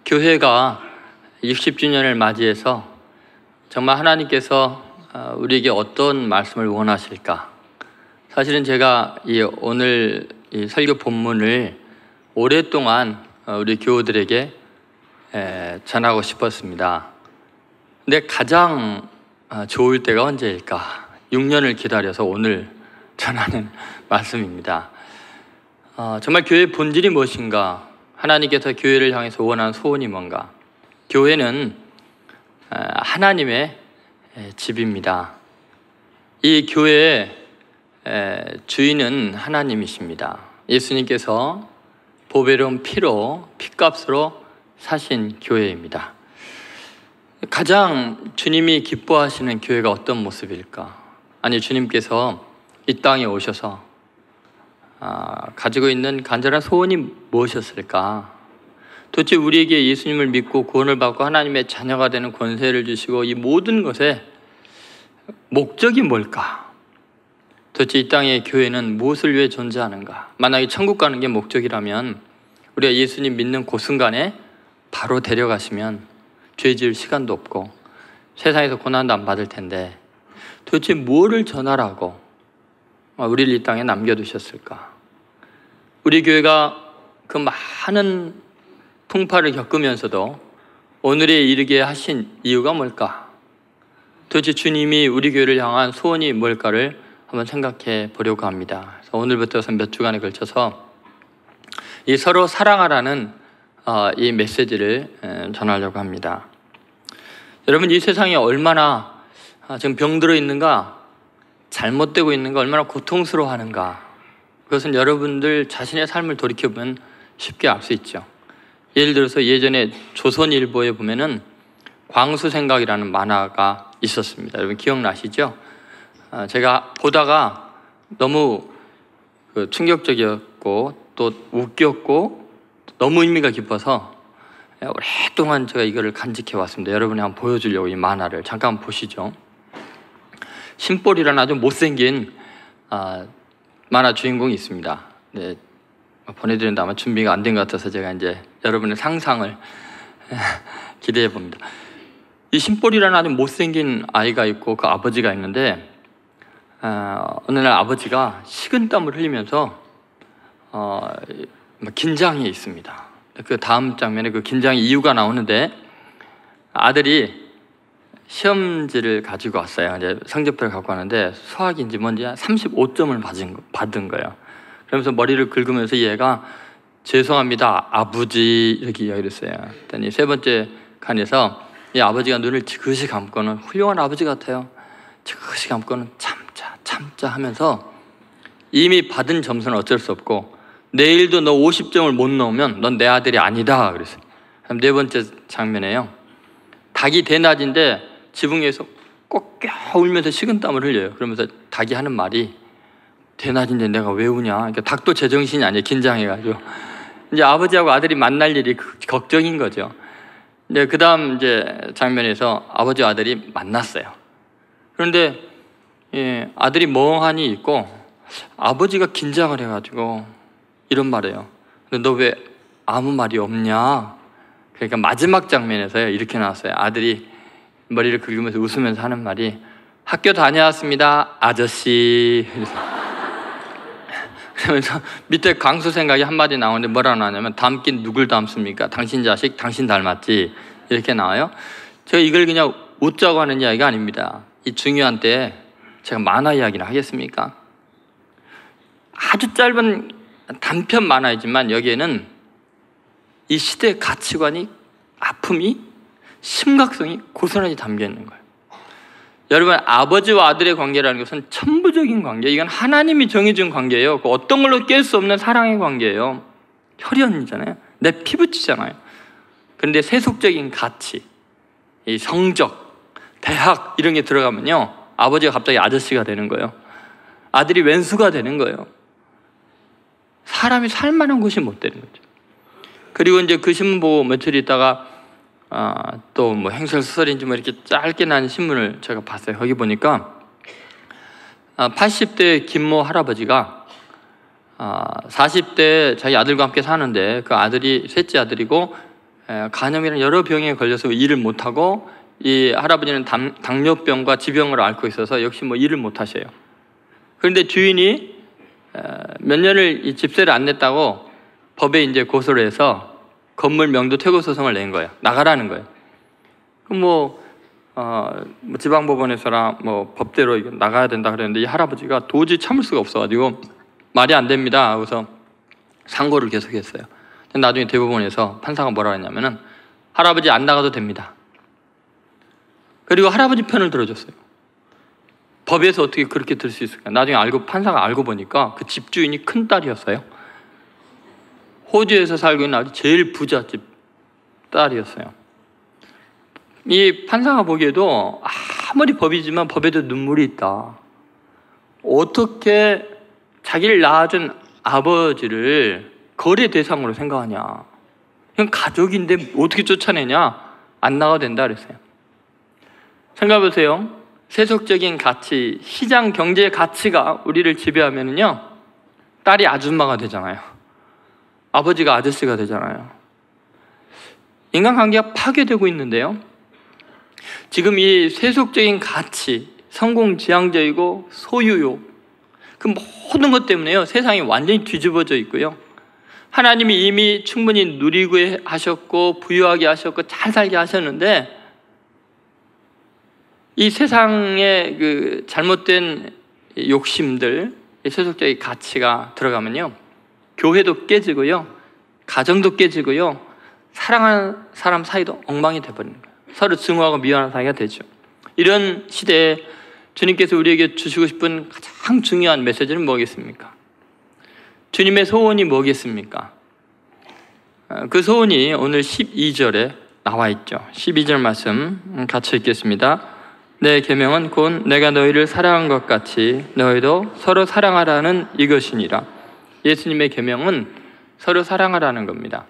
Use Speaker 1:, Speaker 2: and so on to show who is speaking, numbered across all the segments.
Speaker 1: 교회가 60주년을 맞이해서 정말 하나님께서 우리에게 어떤 말씀을 원하실까? 사실은 제가 오늘 이 설교 본문을 오랫동안 우리 교우들에게 전하고 싶었습니다. 근데 가장 좋을 때가 언제일까? 6년을 기다려서 오늘 전하는 말씀입니다. 정말 교회의 본질이 무엇인가? 하나님께서 교회를 향해서 원하는 소원이 뭔가? 교회는 하나님의 집입니다. 이 교회의 주인은 하나님이십니다. 예수님께서 보배로운 피로, 피값으로 사신 교회입니다. 가장 주님이 기뻐하시는 교회가 어떤 모습일까? 아니, 주님께서 이 땅에 오셔서 가지고 있는 간절한 소원이 무엇이었을까? 도대체 우리에게 예수님을 믿고 구원을 받고 하나님의 자녀가 되는 권세를 주시고 이 모든 것의 목적이 뭘까? 도대체 이 땅의 교회는 무엇을 위해 존재하는가? 만약에 천국 가는 게 목적이라면 우리가 예수님 믿는 그 순간에 바로 데려가시면 죄 지을 시간도 없고 세상에서 고난도 안 받을 텐데 도대체 무엇을 전하라고 우리를 이 땅에 남겨두셨을까? 우리 교회가 그 많은 풍파를 겪으면서도 오늘에 이르게 하신 이유가 뭘까? 도대체 주님이 우리 교회를 향한 소원이 뭘까를 한번 생각해 보려고 합니다. 그래서 오늘부터 몇 주간에 걸쳐서 이 서로 사랑하라는 이 메시지를 전하려고 합니다. 여러분, 이 세상에 얼마나 지금 병들어 있는가, 잘못되고 있는가, 얼마나 고통스러워하는가, 그것은 여러분들 자신의 삶을 돌이켜보면 쉽게 알 수 있죠. 예를 들어서 예전에 조선일보에 보면은 광수생각이라는 만화가 있었습니다. 여러분 기억나시죠? 제가 보다가 너무 충격적이었고 또 웃겼고 너무 의미가 깊어서 오랫동안 제가 이거를 간직해 왔습니다. 여러분이 한번 보여주려고 이 만화를 잠깐 보시죠. 심볼이라는 아주 못생긴 만화 주인공이 있습니다. 네, 보내드리는데 아마 준비가 안 된 것 같아서 제가 이제 여러분의 상상을 기대해 봅니다. 이 심볼이라는 아주 못생긴 아이가 있고 그 아버지가 있는데 어느 날 아버지가 식은땀을 흘리면서 긴장해 있습니다. 그 다음 장면에 그 긴장의 이유가 나오는데 아들이 시험지를 가지고 왔어요. 이제 성적표를 갖고 왔는데 수학인지 뭔지 35점을 받은 거예요. 그러면서 머리를 긁으면서 얘가 죄송합니다, 아버지 이렇게 이야기를 했어요. 그랬더니 세 번째 칸에서 이 아버지가 눈을 지그시 감고는 훌륭한 아버지 같아요. 지그시 감고는 참자 하면서 이미 받은 점수는 어쩔 수 없고 내일도 너 50점을 못 넣으면 넌 내 아들이 아니다 그랬어요. 그럼 네 번째 장면에요. 닭이 대낮인데 지붕 위에서 꼭 울면서 식은땀을 흘려요. 그러면서 닭이 하는 말이 대낮인데 내가 왜 우냐? 그러니까 닭도 제정신이 아니에요. 긴장해가지고 이제 아버지하고 아들이 만날 일이 걱정인 거죠. 근데 그 다음 이제 장면에서 아버지와 아들이 만났어요. 그런데 아들이 멍하니 있고 아버지가 긴장을 해가지고 이런 말이에요. 너 왜 아무 말이 없냐? 그러니까 마지막 장면에서요 이렇게 나왔어요. 아들이 머리를 긁으면서 웃으면서 하는 말이 학교 다녀왔습니다, 아저씨. 그러면서 밑에 광수 생각이 한마디 나오는데 뭐라 나오냐면 닮긴 누굴 닮습니까? 당신 자식 당신 닮았지 이렇게 나와요. 제가 이걸 그냥 웃자고 하는 이야기가 아닙니다. 이 중요한 때에 제가 만화 이야기를 하겠습니까? 아주 짧은 단편 만화이지만 여기에는 이 시대의 가치관이, 아픔이, 심각성이 고스란히 담겨 있는 거예요. 여러분, 아버지와 아들의 관계라는 것은 천부적인 관계, 이건 하나님이 정해준 관계예요. 그 어떤 걸로 깰 수 없는 사랑의 관계예요. 혈연이잖아요. 내 피부치잖아요. 그런데 세속적인 가치, 이 성적, 대학 이런 게 들어가면요 아버지가 갑자기 아저씨가 되는 거예요. 아들이 왼수가 되는 거예요. 사람이 살만한 곳이 못 되는 거죠. 그리고 이제 그 신문 보고 며칠 있다가 또 뭐 행설수설인지 뭐 이렇게 짧게 난 신문을 제가 봤어요. 거기 보니까 80대 김모 할아버지가 40대 자기 아들과 함께 사는데 그 아들이 셋째 아들이고 간염이라는 여러 병에 걸려서 일을 못하고, 이 할아버지는 당뇨병과 지병을 앓고 있어서 역시 뭐 일을 못하셔요. 그런데 주인이 몇 년을 이 집세를 안 냈다고 법에 이제 고소를 해서 건물 명도 퇴거 소송을 낸 거예요. 나가라는 거예요. 그럼 지방법원에서나 뭐 법대로 이거 나가야 된다 그랬는데, 이 할아버지가 도저히 참을 수가 없어가지고 말이 안 됩니다 하고서 상고를 계속했어요. 나중에 대법원에서 판사가 뭐라 했냐면은 할아버지 안 나가도 됩니다. 그리고 할아버지 편을 들어줬어요. 법에서 어떻게 그렇게 들 수 있을까? 나중에 판사가 알고 보니까 그 집주인이 큰 딸이었어요. 호주에서 살고 있는 아주 제일 부잣집 딸이었어요. 이 판사가 보기에도 아무리 법이지만 법에도 눈물이 있다. 어떻게 자기를 낳아준 아버지를 거래 대상으로 생각하냐. 그냥 가족인데 어떻게 쫓아내냐. 안 나가도 된다 그랬어요. 생각해보세요. 세속적인 가치, 시장 경제의 가치가 우리를 지배하면요, 딸이 아줌마가 되잖아요. 아버지가 아저씨가 되잖아요. 인간관계가 파괴되고 있는데요. 지금 이 세속적인 가치, 성공지향적이고 소유욕, 그 모든 것 때문에요, 세상이 완전히 뒤집어져 있고요. 하나님이 이미 충분히 누리고 하셨고 부유하게 하셨고 잘 살게 하셨는데, 이 세상의 그 잘못된 욕심들, 세속적인 가치가 들어가면요, 교회도 깨지고요, 가정도 깨지고요, 사랑하는 사람 사이도 엉망이 되어버리는 거예요. 서로 증오하고 미워하는 사이가 되죠. 이런 시대에 주님께서 우리에게 주시고 싶은 가장 중요한 메시지는 뭐겠습니까? 주님의 소원이 뭐겠습니까? 그 소원이 오늘 12절에 나와 있죠. 12절 말씀 같이 읽겠습니다. 내 계명은 곧 내가 너희를 사랑한 것 같이 너희도 서로 사랑하라는 이것이니라. 예수님의 계명은 서로 사랑하라는 겁니다.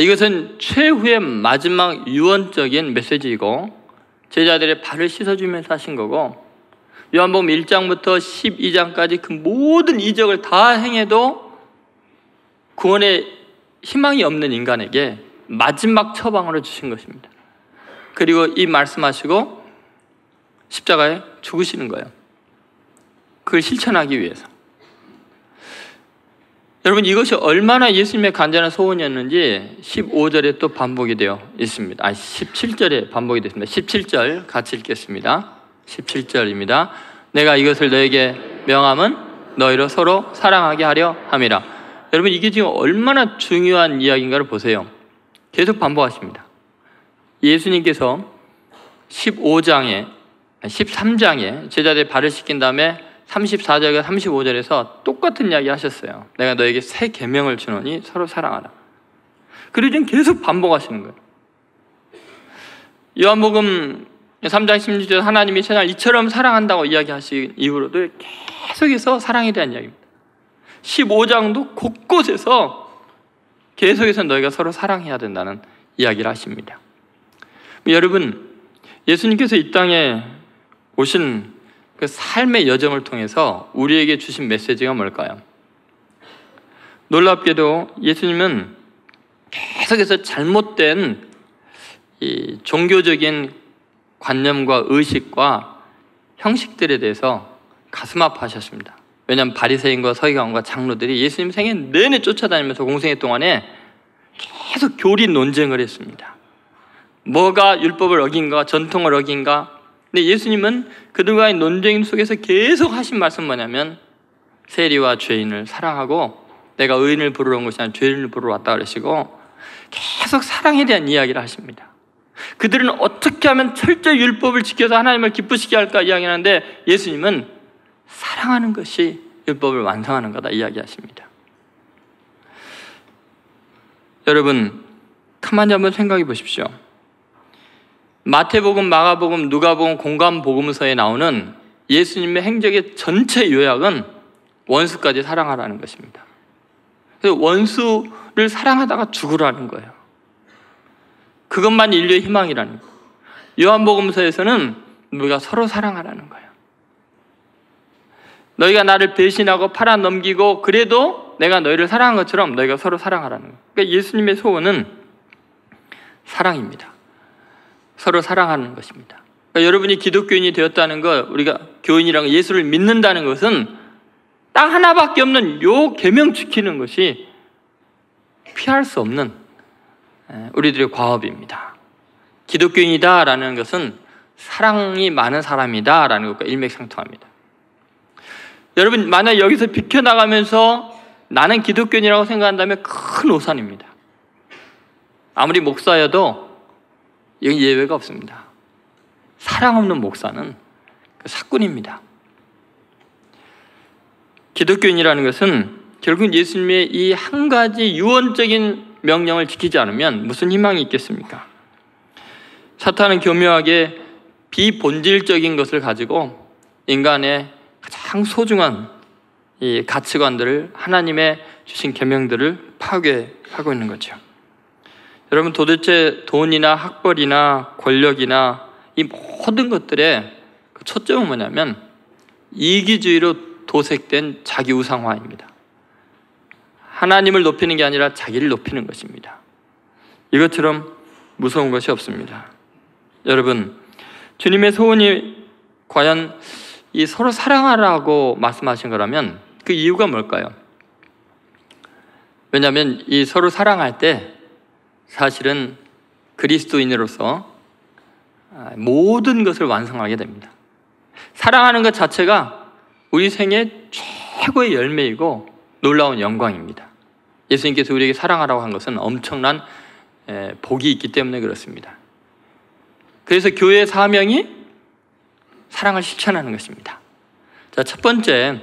Speaker 1: 이것은 최후의 마지막 유언적인 메시지이고, 제자들의 발을 씻어주면서 하신 거고, 요한복음 1장부터 12장까지 그 모든 이적을 다 행해도 구원의 희망이 없는 인간에게 마지막 처방으로 주신 것입니다. 그리고 이 말씀하시고 십자가에 죽으시는 거예요. 그걸 실천하기 위해서. 여러분, 이것이 얼마나 예수님의 간절한 소원이었는지 15절에 또 반복이 되어 있습니다. 17절에 반복이 됐습니다. 17절 같이 읽겠습니다. 17절입니다. 내가 이것을 너에게 명함은 너희로 서로 사랑하게 하려 함이라. 여러분, 이게 지금 얼마나 중요한 이야기인가를 보세요. 계속 반복하십니다. 예수님께서 13장에 제자들의 발을 씻긴 다음에 34절과 35절에서 똑같은 이야기 하셨어요. 내가 너에게 새 계명을 주노니 서로 사랑하라. 그리고 지금 계속 반복하시는 거예요. 요한복음 3장 16절 하나님이 세상을 이처럼 사랑한다고 이야기하신 이후로도 계속해서 사랑에 대한 이야기입니다. 15장도 곳곳에서 계속해서 너희가 서로 사랑해야 된다는 이야기를 하십니다. 여러분, 예수님께서 이 땅에 오신 그 삶의 여정을 통해서 우리에게 주신 메시지가 뭘까요? 놀랍게도 예수님은 계속해서 잘못된 이 종교적인 관념과 의식과 형식들에 대해서 가슴 아파하셨습니다. 왜냐하면 바리새인과 서기관과 장로들이 예수님 생애 내내 쫓아다니면서 공생애 동안에 계속 교리 논쟁을 했습니다. 뭐가 율법을 어긴가, 전통을 어긴가. 근데 예수님은 그들과의 논쟁 속에서 계속 하신 말씀 뭐냐면, 세리와 죄인을 사랑하고 내가 의인을 부르러 온 것이 아니라 죄인을 부르러 왔다 그러시고, 계속 사랑에 대한 이야기를 하십니다. 그들은 어떻게 하면 철저히 율법을 지켜서 하나님을 기쁘시게 할까 이야기하는데, 예수님은 사랑하는 것이 율법을 완성하는 거다 이야기하십니다. 여러분, 가만히 한번 생각해 보십시오. 마태복음, 마가복음, 누가복음, 공관복음서에 나오는 예수님의 행적의 전체 요약은 원수까지 사랑하라는 것입니다. 그래서 원수를 사랑하다가 죽으라는 거예요. 그것만 인류의 희망이라는 거예요. 요한복음서에서는 우리가 서로 사랑하라는 거예요. 너희가 나를 배신하고 팔아넘기고 그래도 내가 너희를 사랑한 것처럼 너희가 서로 사랑하라는 거예요. 그러니까 예수님의 소원은 사랑입니다. 서로 사랑하는 것입니다. 그러니까 여러분이 기독교인이 되었다는 것, 우리가 교인이라는 예수를 믿는다는 것은 딱 하나밖에 없는 요 계명 지키는 것이 피할 수 없는 우리들의 과업입니다. 기독교인이다라는 것은 사랑이 많은 사람이다라는 것과 일맥상통합니다. 여러분, 만약 여기서 비켜나가면서 나는 기독교인이라고 생각한다면 큰 오산입니다. 아무리 목사여도 여기 예외가 없습니다. 사랑 없는 목사는 사꾼입니다. 기독교인이라는 것은 결국 예수님의 이 한 가지 유언적인 명령을 지키지 않으면 무슨 희망이 있겠습니까? 사탄은 교묘하게 비본질적인 것을 가지고 인간의 가장 소중한 이 가치관들을, 하나님의 주신 계명들을 파괴하고 있는 거죠. 여러분, 도대체 돈이나 학벌이나 권력이나 이 모든 것들의 초점은 뭐냐면 이기주의로 도색된 자기 우상화입니다. 하나님을 높이는 게 아니라 자기를 높이는 것입니다. 이것처럼 무서운 것이 없습니다. 여러분, 주님의 소원이 과연 이 서로 사랑하라고 말씀하신 거라면 그 이유가 뭘까요? 왜냐하면 이 서로 사랑할 때 사실은 그리스도인으로서 모든 것을 완성하게 됩니다. 사랑하는 것 자체가 우리 생의 최고의 열매이고 놀라운 영광입니다. 예수님께서 우리에게 사랑하라고 한 것은 엄청난 복이 있기 때문에 그렇습니다. 그래서 교회의 사명이 사랑을 실천하는 것입니다. 자, 첫 번째,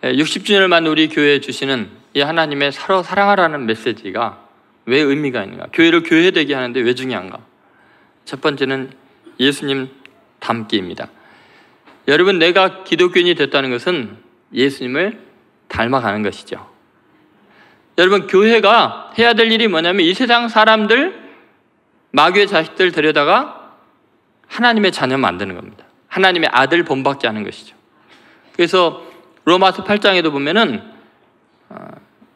Speaker 1: 60주년을 맞는 우리 교회에 주시는 이 하나님의 서로 사랑하라는 메시지가 왜 의미가 있는가? 교회를 교회되게 하는데 왜 중요한가? 첫 번째는 예수님 닮기입니다. 여러분, 내가 기독교인이 됐다는 것은 예수님을 닮아가는 것이죠. 여러분, 교회가 해야 될 일이 뭐냐면 이 세상 사람들, 마귀의 자식들 데려다가 하나님의 자녀 만드는 겁니다. 하나님의 아들 본받게 하는 것이죠. 그래서 로마서 8장에도 보면은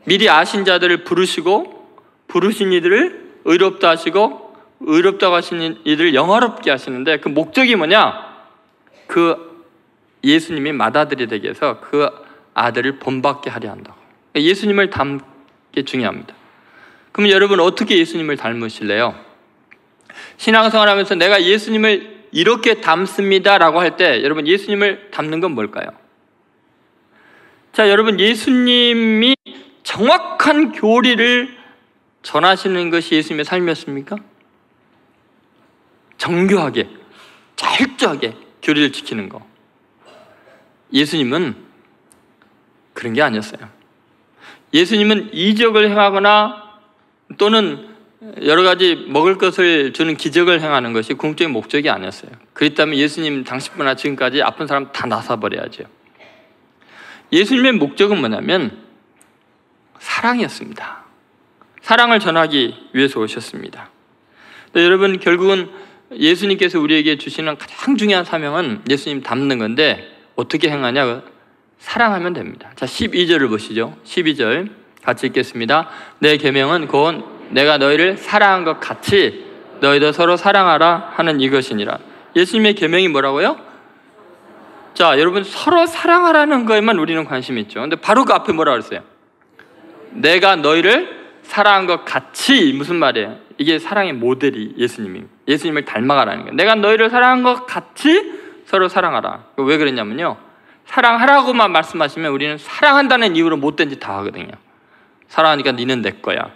Speaker 1: 미리 아신 자들을 부르시고 부르신 이들을 의롭다 하시고 의롭다고 하신 이들을 영화롭게 하시는데 그 목적이 뭐냐? 그 예수님이 맏아들이 되게 해서 그 아들을 본받게 하려 한다고. 예수님을 닮게 중요합니다. 그럼 여러분, 어떻게 예수님을 닮으실래요? 신앙생활 하면서 내가 예수님을 이렇게 닮습니다라고 할 때 여러분, 예수님을 닮는 건 뭘까요? 자, 여러분, 예수님이 정확한 교리를 전하시는 것이 예수님의 삶이었습니까? 정교하게, 철저하게 교리를 지키는 거. 예수님은 그런 게 아니었어요. 예수님은 이적을 행하거나 또는 여러 가지 먹을 것을 주는 기적을 행하는 것이 궁극적인 목적이 아니었어요. 그렇다면 예수님 당시뿐만 지금까지 아픈 사람 다 나사버려야죠. 예수님의 목적은 뭐냐면 사랑이었습니다. 사랑을 전하기 위해서 오셨습니다. 여러분, 결국은 예수님께서 우리에게 주시는 가장 중요한 사명은 예수님 닮는 건데 어떻게 행하냐? 사랑하면 됩니다. 자, 12절을 보시죠. 12절 같이 읽겠습니다. 내 계명은 곧 내가 너희를 사랑한 것 같이 너희도 서로 사랑하라 하는 이것이니라. 예수님의 계명이 뭐라고요? 자, 여러분, 서로 사랑하라는 거에만 우리는 관심이 있죠. 근데 바로 그 앞에 뭐라 그랬어요? 내가 너희를 사랑한 것 같이. 무슨 말이에요? 이게 사랑의 모델이 예수님을 닮아가라는 거예요. 내가 너희를 사랑한 것 같이 서로 사랑하라. 왜 그랬냐면요, 사랑하라고만 말씀하시면 우리는 사랑한다는 이유로 못된 짓 다 하거든요. 사랑하니까 니는 내 거야,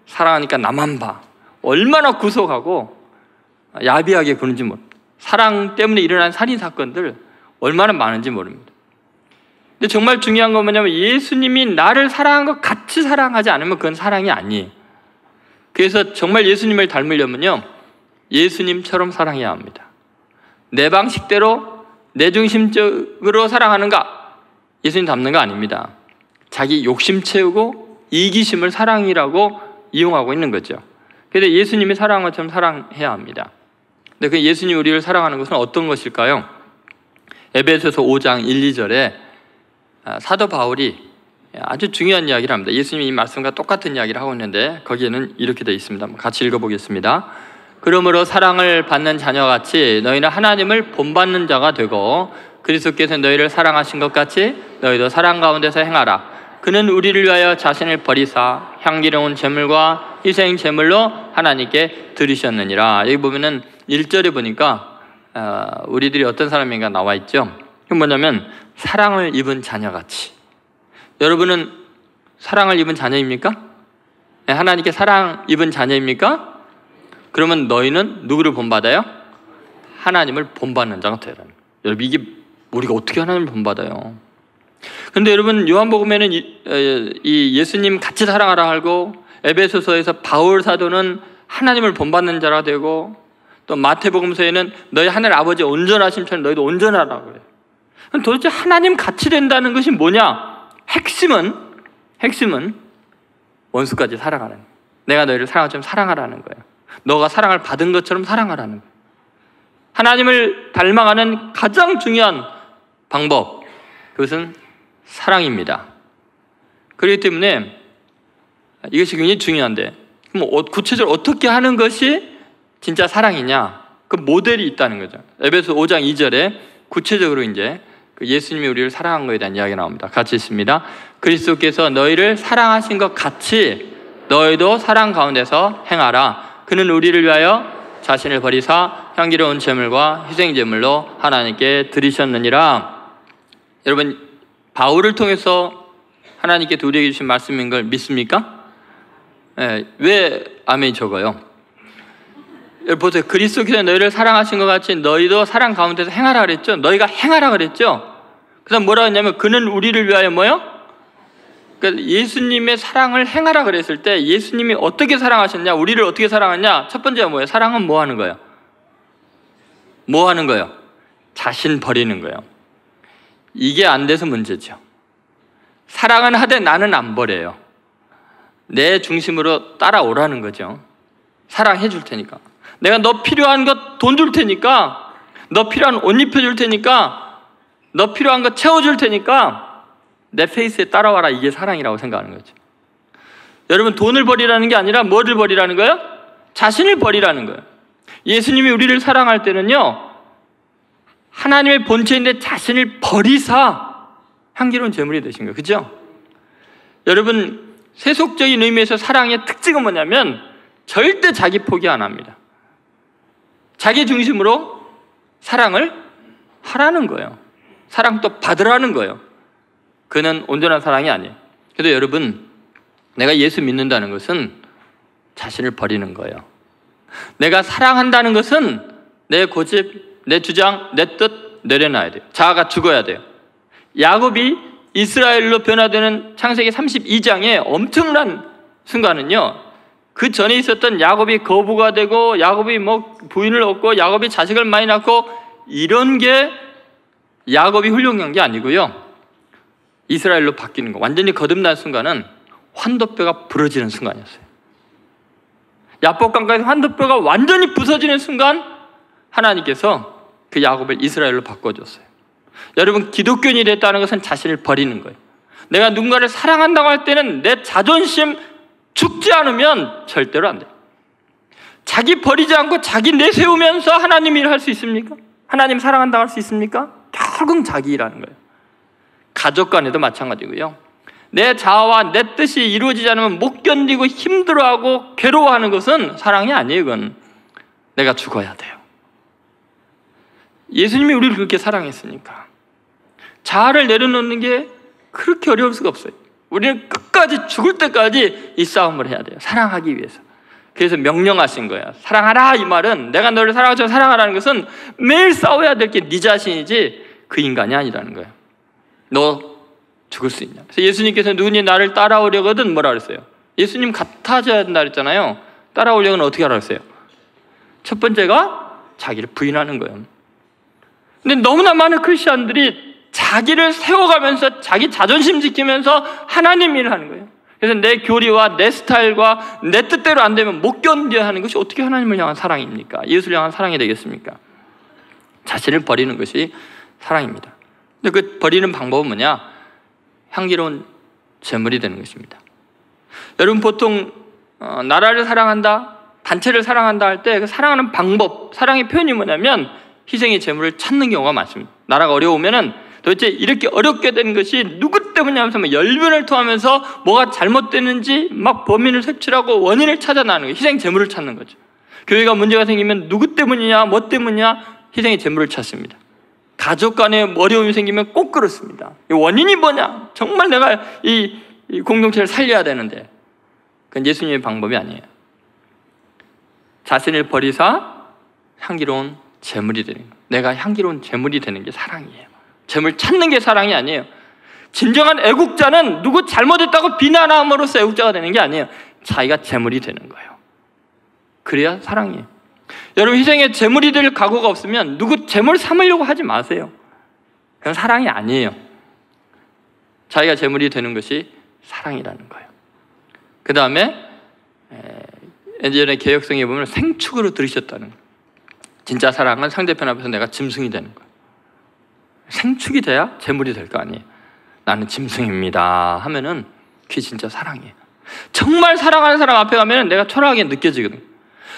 Speaker 1: 사랑하니까 나만 봐. 얼마나 구속하고 야비하게 구는지 모릅니다. 사랑 때문에 일어난 살인사건들 얼마나 많은지 모릅니다. 근데 정말 중요한 건 뭐냐면 예수님이 나를 사랑한 것 같이 사랑하지 않으면 그건 사랑이 아니에요. 그래서 정말 예수님을 닮으려면요, 예수님처럼 사랑해야 합니다. 내 방식대로 내 중심적으로 사랑하는가? 예수님 닮는 거 아닙니다. 자기 욕심 채우고 이기심을 사랑이라고 이용하고 있는 거죠. 그래서 예수님이 사랑한 것처럼 사랑해야 합니다. 근데 그 예수님이 우리를 사랑하는 것은 어떤 것일까요? 에베소서 5장 1, 2절에 사도 바울이 아주 중요한 이야기를 합니다. 예수님이 이 말씀과 똑같은 이야기를 하고 있는데 거기에는 이렇게 되어 있습니다. 같이 읽어보겠습니다. 그러므로 사랑을 받는 자녀같이 너희는 하나님을 본받는 자가 되고 그리스도께서 너희를 사랑하신 것 같이 너희도 사랑 가운데서 행하라. 그는 우리를 위하여 자신을 버리사 향기로운 제물과 희생 제물로 하나님께 드리셨느니라. 여기 보면은 1절에 보니까 우리들이 어떤 사람인가 나와 있죠. 그게 뭐냐면 사랑을 입은 자녀같이. 여러분은 사랑을 입은 자녀입니까? 하나님께 사랑 입은 자녀입니까? 그러면 너희는 누구를 본받아요? 하나님을 본받는 자가 되라는 거예요. 여러분, 이게 우리가 어떻게 하나님을 본받아요? 근데 여러분, 요한복음에는 이 예수님 같이 사랑하라 하고, 에베소서에서 바울 사도는 하나님을 본받는 자가 되고, 또 마태복음서에는 너희 하늘 아버지 온전하심처럼 너희도 온전하라고 그래요. 도대체 하나님 같이 된다는 것이 뭐냐? 핵심은 원수까지 사랑하는 거예요. 내가 너희를 사랑하처럼 사랑하라는 거예요. 너가 사랑을 받은 것처럼 사랑하라는 거예요. 하나님을 닮아가는 가장 중요한 방법, 그것은 사랑입니다. 그렇기 때문에 이것이 굉장히 중요한데, 그럼 구체적으로 어떻게 하는 것이 진짜 사랑이냐? 그 모델이 있다는 거죠. 에베소 5장 2절에 구체적으로 이제 예수님이 우리를 사랑한 것에 대한 이야기가 나옵니다. 같이 있습니다. 그리스도께서 너희를 사랑하신 것 같이 너희도 사랑 가운데서 행하라. 그는 우리를 위하여 자신을 버리사 향기로운 제물과 희생 제물로 하나님께 드리셨느니라. 여러분, 바울을 통해서 하나님께 우리에게 주신 말씀인 걸 믿습니까? 왜 아멘이 적어요? 보세요. 그리스도께서 너희를 사랑하신 것 같이 너희도 사랑 가운데서 행하라 그랬죠? 너희가 행하라 그랬죠? 그 다음 뭐라고 했냐면 그는 우리를 위하여 뭐요? 그러니까 예수님의 사랑을 행하라 그랬을 때 예수님이 어떻게 사랑하셨냐? 우리를 어떻게 사랑하냐? 첫 번째가 뭐예요? 사랑은 뭐 하는 거예요? 뭐 하는 거예요? 자신 버리는 거예요. 이게 안 돼서 문제죠. 사랑은 하되 나는 안 버려요. 내 중심으로 따라오라는 거죠. 사랑해 줄 테니까. 내가 너 필요한 것 돈 줄 테니까, 너 필요한 옷 입혀줄 테니까, 너 필요한 거 채워줄 테니까 내 페이스에 따라와라. 이게 사랑이라고 생각하는 거죠. 여러분, 돈을 버리라는 게 아니라 뭐를 버리라는 거예요? 자신을 버리라는 거예요. 예수님이 우리를 사랑할 때는요, 하나님의 본체인데 자신을 버리사 향기로운 제물이 되신 거예요. 그죠? 여러분, 세속적인 의미에서 사랑의 특징은 뭐냐면 절대 자기 포기 안 합니다. 자기 중심으로 사랑을 하라는 거예요. 사랑 또 받으라는 거예요. 그는 온전한 사랑이 아니에요. 그래도 여러분, 내가 예수 믿는다는 것은 자신을 버리는 거예요. 내가 사랑한다는 것은 내 고집, 내 주장, 내 뜻 내려놔야 돼요. 자아가 죽어야 돼요. 야곱이 이스라엘로 변화되는 창세기 32장에 엄청난 순간은요, 그 전에 있었던 야곱이 거부가 되고 야곱이 부인을 얻고 야곱이 자식을 많이 낳고 이런 게 야곱이 훌륭한 게 아니고요, 이스라엘로 바뀌는 거, 완전히 거듭난 순간은 환도뼈가 부러지는 순간이었어요. 야복강가에서 환도뼈가 완전히 부서지는 순간 하나님께서 그 야곱을 이스라엘로 바꿔줬어요. 여러분, 기독교인이 됐다는 것은 자신을 버리는 거예요. 내가 누군가를 사랑한다고 할 때는 내 자존심 죽지 않으면 절대로 안 돼요. 자기 버리지 않고 자기 내세우면서 하나님 일을 할 수 있습니까? 하나님 사랑한다고 할 수 있습니까? 결국 자기 일하는 거예요. 가족 간에도 마찬가지고요. 내 자아와 내 뜻이 이루어지지 않으면 못 견디고 힘들어하고 괴로워하는 것은 사랑이 아니에요. 그건 내가 죽어야 돼요. 예수님이 우리를 그렇게 사랑했으니까 자아를 내려놓는 게 그렇게 어려울 수가 없어요. 우리는 끝까지 죽을 때까지 이 싸움을 해야 돼요. 사랑하기 위해서. 그래서 명령하신 거예요. 사랑하라. 이 말은 내가 너를 사랑하처럼 사랑하라는 것은 매일 싸워야 될 게 네 자신이지 그 인간이 아니라는 거예요. 너 죽을 수 있냐? 그래서 예수님께서 누구니 나를 따라오려거든 뭐라 그랬어요? 예수님 같아져야 된다 그랬잖아요. 따라오려고는 어떻게 하라 그랬어요? 첫 번째가 자기를 부인하는 거예요. 근데 너무나 많은 크리스천들이 자기를 세워가면서 자기 자존심 지키면서 하나님 일을 하는 거예요. 그래서 내 교리와 내 스타일과 내 뜻대로 안 되면 못 견뎌야 하는 것이 어떻게 하나님을 향한 사랑입니까? 예수를 향한 사랑이 되겠습니까? 자신을 버리는 것이 사랑입니다. 근데 그 버리는 방법은 뭐냐? 향기로운 재물이 되는 것입니다. 여러분 보통 나라를 사랑한다, 단체를 사랑한다 할 때 그 사랑하는 방법, 사랑의 표현이 뭐냐면 희생의 재물을 찾는 경우가 많습니다. 나라가 어려우면은 도대체 이렇게 어렵게 된 것이 누구 때문이냐 하면서 막 열변을 토하면서 뭐가 잘못됐는지 막 범인을 색출하고 원인을 찾아나는 거예요. 희생 재물을 찾는 거죠. 교회가 문제가 생기면 누구 때문이냐, 뭐 때문이냐, 희생의 재물을 찾습니다. 가족 간에 어려움이 생기면 꼭 그렇습니다. 원인이 뭐냐? 정말 내가 이 공동체를 살려야 되는데 그건 예수님의 방법이 아니에요. 자신을 버리사 향기로운 재물이 되는 거예요. 내가 향기로운 재물이 되는 게 사랑이에요. 재물 찾는 게 사랑이 아니에요. 진정한 애국자는 누구 잘못했다고 비난함으로써 애국자가 되는 게 아니에요. 자기가 재물이 되는 거예요. 그래야 사랑이에요. 여러분 희생에 재물이 될 각오가 없으면 누구 재물 삼으려고 하지 마세요. 그건 사랑이 아니에요. 자기가 재물이 되는 것이 사랑이라는 거예요. 그 다음에 예전에 개혁성에 보면 생축으로 들으셨다는 거예요. 진짜 사랑은 상대편 앞에서 내가 짐승이 되는 거예요. 생축이 돼야 재물이 될 거 아니에요. 나는 짐승입니다 하면은 그게 진짜 사랑이에요. 정말 사랑하는 사람 앞에 가면 내가 초라하게 느껴지거든요.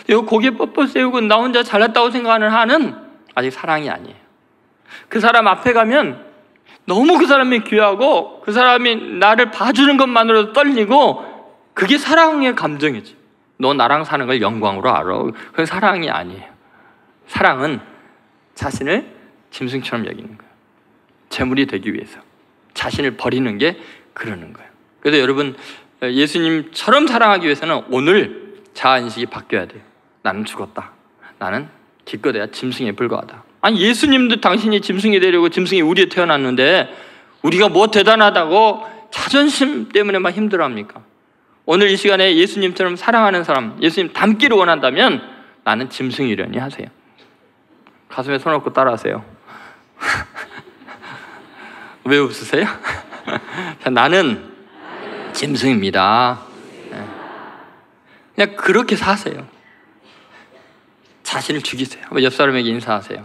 Speaker 1: 이거 고개 뻣뻣 세우고 나 혼자 잘났다고 생각하는 한은 아직 사랑이 아니에요. 그 사람 앞에 가면 너무 그 사람이 귀하고 그 사람이 나를 봐주는 것만으로도 떨리고 그게 사랑의 감정이지. 너 나랑 사는 걸 영광으로 알아. 그건 사랑이 아니에요. 사랑은 자신을 짐승처럼 여기는 거예요. 재물이 되기 위해서 자신을 버리는 게 그러는 거예요. 그래서 여러분 예수님처럼 사랑하기 위해서는 오늘 자아인식이 바뀌어야 돼요. 나는 죽었다. 나는 기껏해야 짐승에 불과하다. 아니 예수님도 당신이 짐승이 되려고 짐승이 우리에 태어났는데 우리가 뭐 대단하다고 자존심 때문에 막 힘들어합니까? 오늘 이 시간에 예수님처럼 사랑하는 사람, 예수님 닮기를 원한다면 나는 짐승이려니 하세요. 가슴에 손 얹고 따라하세요. 왜 웃으세요? 나는 짐승입니다. 그냥 그렇게 사세요. 자신을 죽이세요. 옆 사람에게 인사하세요.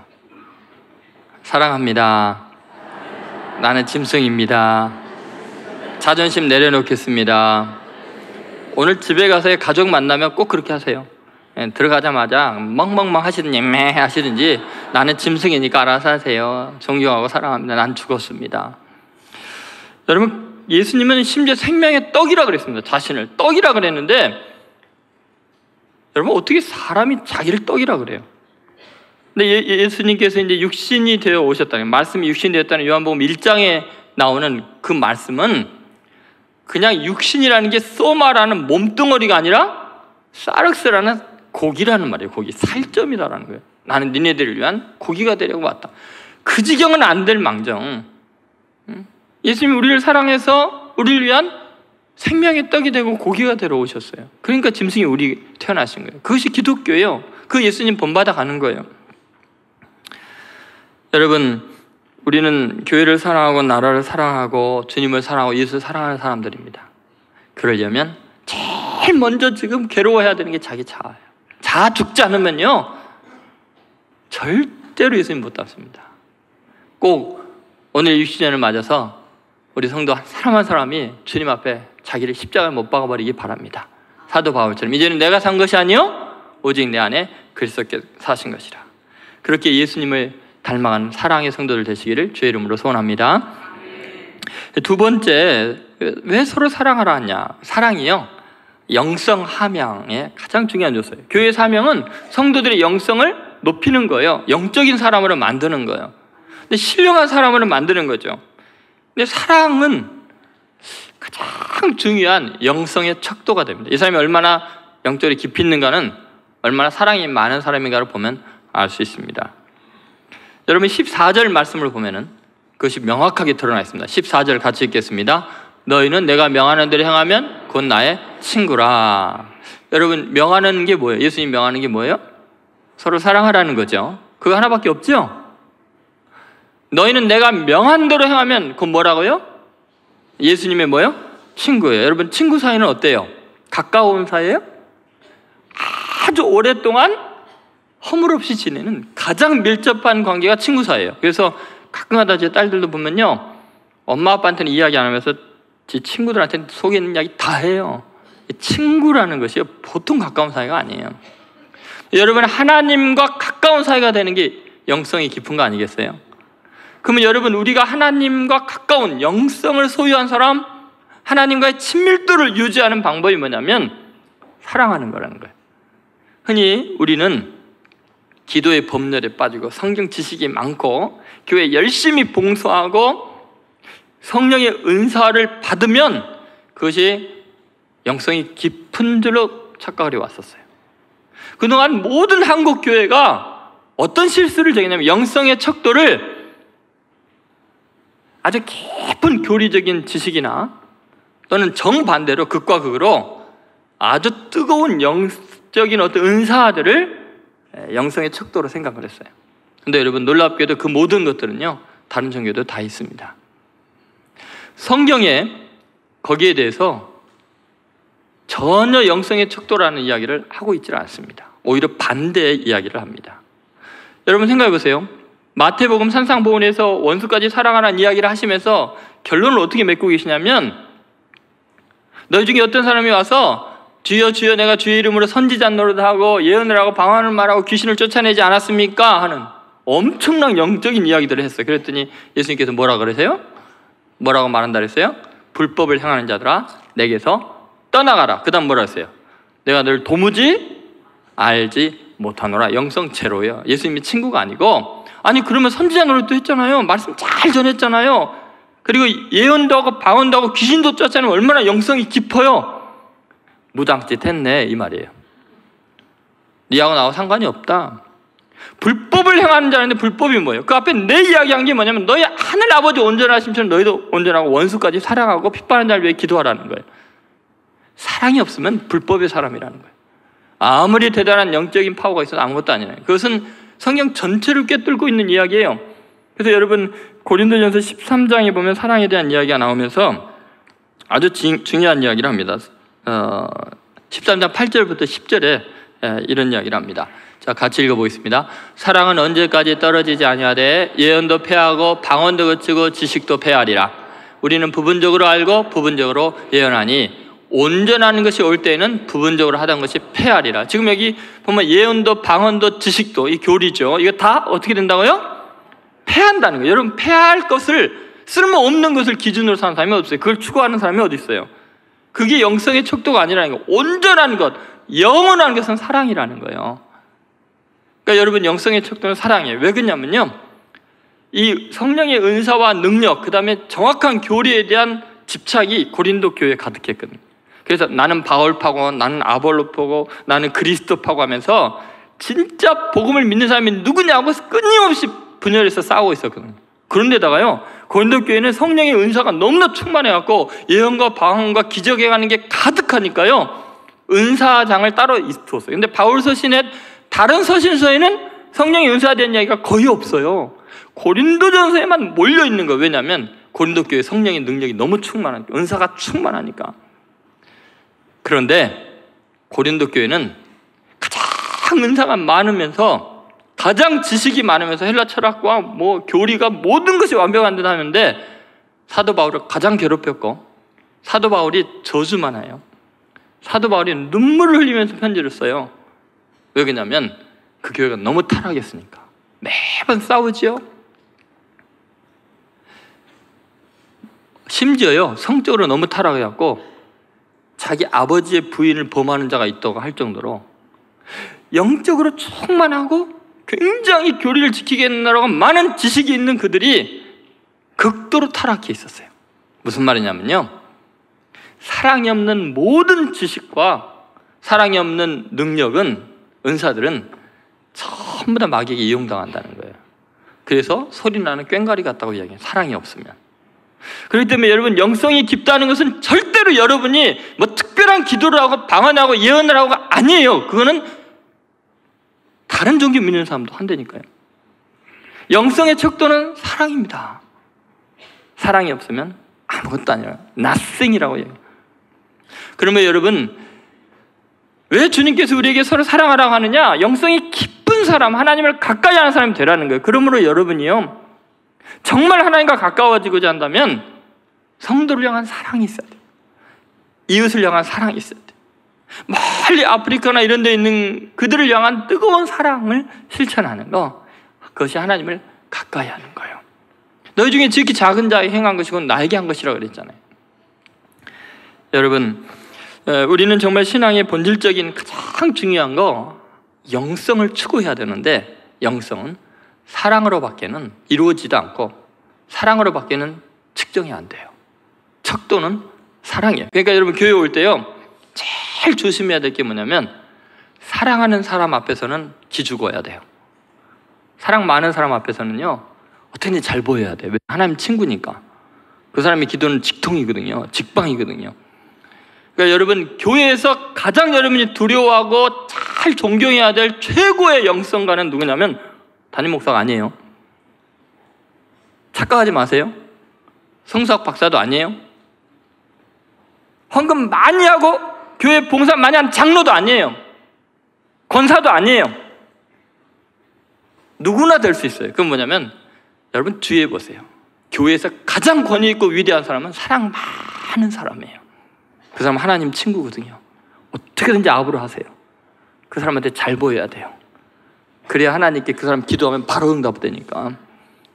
Speaker 1: 사랑합니다. 나는 짐승입니다. 자존심 내려놓겠습니다. 오늘 집에 가서 가족 만나면 꼭 그렇게 하세요. 들어가자마자 멍멍멍 하시든지 매 하시든지 나는 짐승이니까 알아서 하세요. 존경하고 사랑합니다. 난 죽었습니다. 여러분 예수님은 심지어 생명의 떡이라 그랬습니다. 자신을 떡이라 그랬는데 여러분 어떻게 사람이 자기를 떡이라 그래요? 근데 예수님께서 이제 육신이 되어 오셨다는 말씀이 육신이 되었다는 요한복음 1장에 나오는 그 말씀은 그냥 육신이라는 게 소마라는 몸뚱어리가 아니라 사륵스라는 고기라는 말이에요. 고기, 살점이다라는 거예요. 나는 니네들을 위한 고기가 되려고 왔다. 그 지경은 안 될 망정 예수님이 우리를 사랑해서 우리를 위한 생명의 떡이 되고 고기가 되러 오셨어요. 그러니까 짐승이 우리 태어나신 거예요. 그것이 기독교예요. 그 예수님 본받아 가는 거예요. 여러분 우리는 교회를 사랑하고 나라를 사랑하고 주님을 사랑하고 예수를 사랑하는 사람들입니다. 그러려면 제일 먼저 지금 괴로워해야 되는 게 자기 자아예요. 자아 죽지 않으면요 절대로 예수님 못 닮습니다. 꼭 오늘 육신년을 맞아서 우리 성도 한 사람 한 사람이 주님 앞에 자기를 십자가에 못 박아버리기 바랍니다. 사도 바울처럼 이제는 내가 산 것이 아니요 오직 내 안에 그리스도께서 사신 것이라. 그렇게 예수님을 닮아가는 사랑의 성도들 되시기를 주의 이름으로 소원합니다. 두 번째, 왜 서로 사랑하라 하냐? 사랑이요 영성 함양의 가장 중요한 요소예요. 교회의 사명은 성도들의 영성을 높이는 거예요. 영적인 사람으로 만드는 거예요. 근데 신령한 사람으로 만드는 거죠. 근데 사랑은 가장 중요한 영성의 척도가 됩니다. 이 사람이 얼마나 영적으로 깊이 있는가는 얼마나 사랑이 많은 사람인가를 보면 알 수 있습니다. 여러분 14절 말씀을 보면은 그것이 명확하게 드러나 있습니다. 14절 같이 읽겠습니다. 너희는 내가 명하는 대로 행하면 곧 나의 친구라. 여러분 명하는 게 뭐예요? 예수님 명하는 게 뭐예요? 서로 사랑하라는 거죠. 그거 하나밖에 없죠? 너희는 내가 명한 대로 행하면 그건 뭐라고요? 예수님의 뭐예요? 친구예요. 여러분 친구 사이는 어때요? 가까운 사이예요? 아주 오랫동안 허물없이 지내는 가장 밀접한 관계가 친구 사이예요. 그래서 가끔가다 제 딸들도 보면요 엄마 아빠한테는 이야기 안 하면서 지 친구들한테 속에 있는 이야기 다 해요. 친구라는 것이 보통 가까운 사이가 아니에요. 여러분, 하나님과 가까운 사이가 되는 게 영성이 깊은 거 아니겠어요? 그러면 여러분, 우리가 하나님과 가까운 영성을 소유한 사람, 하나님과의 친밀도를 유지하는 방법이 뭐냐면 사랑하는 거라는 거예요. 흔히 우리는 기도의 법률에 빠지고 성경 지식이 많고 교회 열심히 봉사하고 성령의 은사를 받으면 그것이 영성이 깊은 줄로 착각을 해왔었어요. 그동안 모든 한국 교회가 어떤 실수를 저지냐면 영성의 척도를 아주 깊은 교리적인 지식이나 또는 정반대로 극과 극으로 아주 뜨거운 영적인 어떤 은사들을 영성의 척도로 생각을 했어요. 근데 여러분, 놀랍게도 그 모든 것들은요, 다른 종교도 다 있습니다. 성경에 거기에 대해서 전혀 영성의 척도라는 이야기를 하고 있지는 않습니다. 오히려 반대의 이야기를 합니다. 여러분 생각해 보세요. 마태복음 산상보훈에서 원수까지 사랑하라는 이야기를 하시면서 결론을 어떻게 맺고 계시냐면, 너희 중에 어떤 사람이 와서 주여 주여 내가 주의 이름으로 선지자 노릇하고 예언을 하고 방언을 말하고 귀신을 쫓아내지 않았습니까? 하는 엄청난 영적인 이야기들을 했어요. 그랬더니 예수님께서 뭐라 그러세요? 뭐라고 말한다 그랬어요? 불법을 행하는 자들아 내게서 떠나가라. 그 다음 뭐라 했어요? 내가 너를 도무지 알지 못하노라. 영성 제로예요. 예수님이 친구가 아니고, 아니 그러면 선지자 노릇도 했잖아요. 말씀 잘 전했잖아요. 그리고 예언도 하고 방언도 하고 귀신도 쫓아내면 얼마나 영성이 깊어요. 무당짓 했네 이 말이에요. 니하고 나하고 상관이 없다. 불법을 행하는 자인데 불법이 뭐예요? 그 앞에 내 이야기한 게 뭐냐면 너희 하늘 아버지 온전하심처럼 너희도 온전하고 원수까지 사랑하고 핍박하는 자를 위해 기도하라는 거예요. 사랑이 없으면 불법의 사람이라는 거예요. 아무리 대단한 영적인 파워가 있어도 아무것도 아니에요. 그것은 성경 전체를 꿰뚫고 있는 이야기예요. 그래서 여러분 고린도전서 13장에 보면 사랑에 대한 이야기가 나오면서 아주 중요한 이야기를 합니다. 13장 8절부터 10절에 이런 이야기를 합니다. 자, 같이 읽어보겠습니다. 사랑은 언제까지 떨어지지 아니하되 예언도 패하고 방언도 그치고 지식도 패하리라. 우리는 부분적으로 알고 부분적으로 예언하니 온전한 것이 올 때에는 부분적으로 하던 것이 패하리라. 지금 여기 보면 예언도 방언도 지식도 이 교리죠. 이거 다 어떻게 된다고요? 패한다는 거예요. 여러분, 패할 것을, 쓸모없는 것을 기준으로 사는 사람이 없어요. 그걸 추구하는 사람이 어디 있어요? 그게 영성의 척도가 아니라는 거예요. 온전한 것, 영원한 것은 사랑이라는 거예요. 그러니까 여러분, 영성의 척도는 사랑이에요. 왜 그러냐면요, 이 성령의 은사와 능력, 그 다음에 정확한 교리에 대한 집착이 고린도 교회에 가득했거든요. 그래서 나는 바울파고 나는 아볼로파고 나는 그리스도파고 하면서 진짜 복음을 믿는 사람이 누구냐고 끊임없이 분열해서 싸우고 있었거든요. 그런데다가요, 고린도 교회는 성령의 은사가 너무나 충만해갖고 예언과 방언과 기적에 가는 게 가득하니까요, 은사장을 따로 이루었어요. 근데 바울 서신에, 다른 서신서에는 성령의 은사에 대한 이야기가 거의 없어요. 고린도전서에만 몰려 있는 거예요. 왜냐하면 고린도 교회 성령의 능력이 너무 충만하니까, 은사가 충만하니까. 그런데 고린도 교회는 가장 은사가 많으면서 가장 지식이 많으면서 헬라 철학과 뭐 교리가 모든 것이 완벽한 듯 하는데 사도 바울을 가장 괴롭혔고, 사도 바울이 저주만 해요. 사도 바울이 눈물을 흘리면서 편지를 써요. 왜 그러냐면 그 교회가 너무 타락했으니까. 매번 싸우지요. 심지어요, 성적으로 너무 타락해갖고 자기 아버지의 부인을 범하는 자가 있다고 할 정도로 영적으로 충만하고 굉장히 교리를 지키겠느라고 많은 지식이 있는 그들이 극도로 타락해 있었어요. 무슨 말이냐면요, 사랑이 없는 모든 지식과 사랑이 없는 능력은, 은사들은 전부 다 마귀에게 이용당한다는 거예요. 그래서 소리나는 꽹과리 같다고 이야기해요. 사랑이 없으면. 그렇기 때문에 여러분, 영성이 깊다는 것은 절대로 여러분이 뭐 특별한 기도를 하고 방언하고 예언을 하고가 아니에요. 그거는 다른 종교 믿는 사람도 한다니까요. 영성의 척도는 사랑입니다. 사랑이 없으면 아무것도 아니라 nothing이라고 얘기해요. 그러면 여러분, 왜 주님께서 우리에게 서로 사랑하라고 하느냐? 영성이 깊은 사람, 하나님을 가까이 하는 사람이 되라는 거예요. 그러므로 여러분이요, 정말 하나님과 가까워지고자 한다면 성도를 향한 사랑이 있어야 돼요. 이웃을 향한 사랑이 있어야 돼요. 멀리 아프리카나 이런 데 있는 그들을 향한 뜨거운 사랑을 실천하는 거, 그것이 하나님을 가까이 하는 거예요. 너희 중에 지극히 작은 자에게 행한 것이고 나에게 한 것이라고 그랬잖아요. 여러분, 우리는 정말 신앙의 본질적인 가장 중요한 거, 영성을 추구해야 되는데, 영성은 사랑으로밖에는 이루어지지도 않고 사랑으로밖에는 측정이 안 돼요. 척도는 사랑이에요. 그러니까 여러분, 교회 올 때요, 제일 조심해야 될 게 뭐냐면, 사랑하는 사람 앞에서는 기죽어야 돼요. 사랑 많은 사람 앞에서는요, 어떻게든지 잘 보여야 돼요. 왜? 하나님 친구니까. 그 사람의 기도는 직통이거든요. 직방이거든요. 그러니까 여러분, 교회에서 가장 여러분이 두려워하고 잘 존경해야 될 최고의 영성가는 누구냐면 담임 목사가 아니에요. 착각하지 마세요. 성수학 박사도 아니에요. 헌금 많이 하고 교회 봉사 많이 한 장로도 아니에요. 권사도 아니에요. 누구나 될 수 있어요. 그건 뭐냐면, 여러분 주위에 보세요. 교회에서 가장 권위 있고 위대한 사람은 사랑 많은 사람이에요. 그 사람은 하나님 친구거든요. 어떻게든지 아부를 하세요. 그 사람한테 잘 보여야 돼요. 그래야 하나님께 그 사람 기도하면 바로 응답되니까.